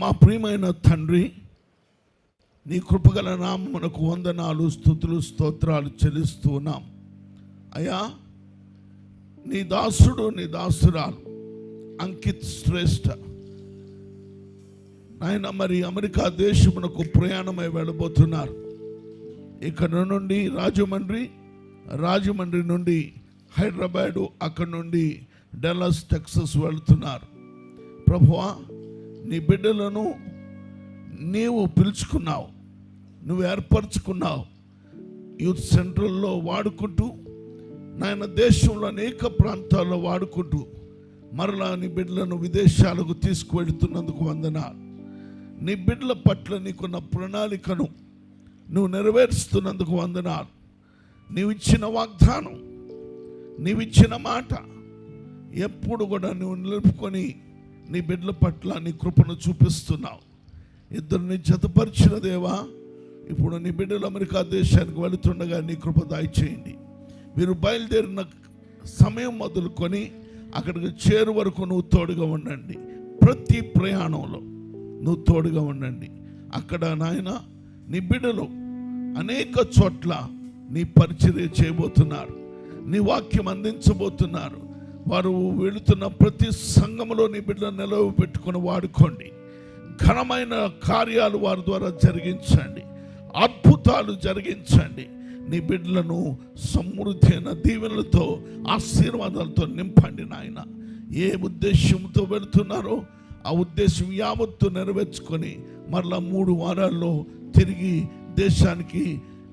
మా ప్రియమైన తండ్రి, నీ కృపగల నామమునకు వందనాలు, స్తుతులు, స్తోత్రాలు చెల్లిస్తూ ఉన్నాం. అయ్యా, నీ దాసుడు, నీ దాసురాలు అంకిత్ శ్రేష్ఠ ఆయన మరి అమెరికా దేశమునకు ప్రయాణమై వెళ్ళబోతున్నారు. ఇక్కడ నుండి రాజమండ్రి నుండి హైదరాబాదు, అక్కడ నుండి డల్లాస్ టెక్సస్ వెళుతున్నారు. ప్రభువా, నీ బిడ్డలను నీవు పిలుచుకున్నావు, నువ్వు ఏర్పరచుకున్నావు. యూత్ సెంట్రల్లో వాడుకుంటూ, నాయన దేశంలో అనేక ప్రాంతాల్లో వాడుకుంటూ మరలా నీ బిడ్డలను విదేశాలకు తీసుకువెళుతున్నందుకు వందనాలు. నీ బిడ్డల పట్ల నీకున్న ప్రణాళికను నువ్వు నెరవేరుస్తున్నందుకు వందనాలు. నీవిచ్చిన వాగ్దానం, నీవిచ్చిన మాట ఎప్పుడు కూడా నువ్వు నిలుపుకొని నీ బిడ్డల పట్ల నీ కృపను చూపిస్తున్నావు. ఇద్దరిని జతపరిచిన దేవా, ఇప్పుడు నీ బిడ్డలు అమెరికా దేశానికి వెళుతుండగా నీ కృప దయచేయండి. వీరు బయలుదేరిన సమయం మొదలుకొని అక్కడికి చేరు వరకు నువ్వు తోడుగా ఉండండి. ప్రతి ప్రయాణంలో నువ్వు తోడుగా ఉండండి. అక్కడ నాయన నీ బిడ్డలు అనేక చోట్ల నీ పరిచర్య చేయబోతున్నారు, నీ వాక్యం అందించబోతున్నారు. వారు వెళుతున్న ప్రతి సంఘములో నీ బిడ్డలను నిలవ పెట్టుకుని వాడుకోండి. ఘనమైన కార్యాలు వారి ద్వారా జరిగించండి, అద్భుతాలు జరిగించండి. నీ బిడ్డలను సమృద్ధి అయిన దీవెనలతో, ఆశీర్వాదాలతో నింపండి నాయన. ఏ ఉద్దేశంతో వెళుతున్నారో ఆ ఉద్దేశం యావత్తు నెరవేర్చుకొని మరలా 3 వారాల్లో తిరిగి దేశానికి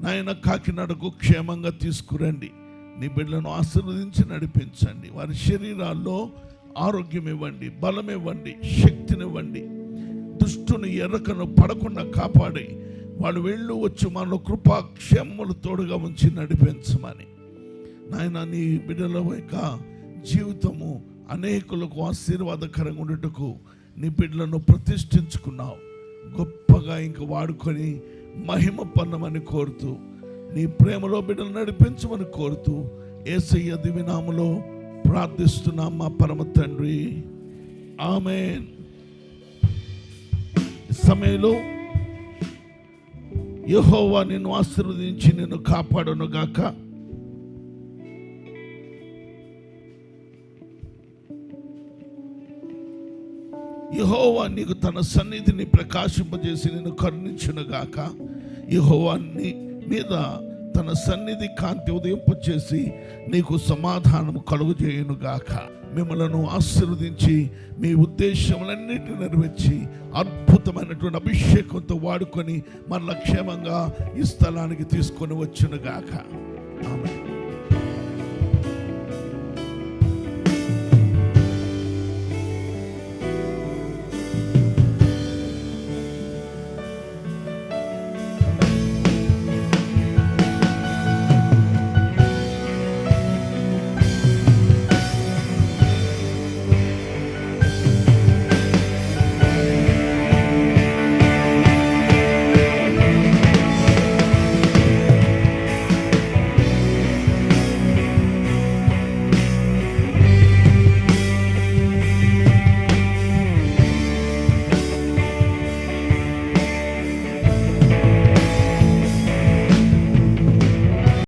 నాయన కాకినాడకు క్షేమంగా తీసుకురండి. నీ బిడ్డలను ఆశీర్వదించి నడిపించండి. వారి శరీరాల్లో ఆరోగ్యం ఇవ్వండి, బలం ఇవ్వండి, శక్తినివ్వండి. దుష్టుని ఎర్రకను పడకుండా కాపాడి వాళ్ళు వెళ్ళు వచ్చి మనలో కృపాక్షేమములు తోడుగా ఉంచి నడిపించమని నాయన. నీ బిడ్డల యొక్క జీవితము అనేకులకు ఆశీర్వాదకరంగా ఉండేటకు నీ బిడ్డలను ప్రతిష్ఠించుకున్నావు. గొప్పగా ఇంక వాడుకొని మహిమ పొందమని కోరుతూ, నీ ప్రేమలో బిడ్డలు నడిపించమని కోరుతూ యేసయ్య దివ్యనామములో ప్రార్థిస్తున్నాం మా పరమ తండ్రి, ఆమేన్. సమయంలో యెహోవా నిన్ను ఆశీర్వదించి నిన్ను కాపాడును గాక. యెహోవా నీకు తన సన్నిధిని ప్రకాశింపజేసి నిన్ను కరుణించును గాక. యెహోవా నీ మీద తన సన్నిధి కాంతి ఉదయింపచేసి నీకు సమాధానము కలుగజేయును గాక. మిమ్మలను ఆశీర్వదించి మీ ఉద్దేశములన్నిటిని నెరవేర్చి అద్భుతమైనటువంటి అభిషేకంతో వాడుకొని మరల క్షేమంగా ఈ స్థలానికి తీసుకొని వచ్చును గాక. ఆమేన్.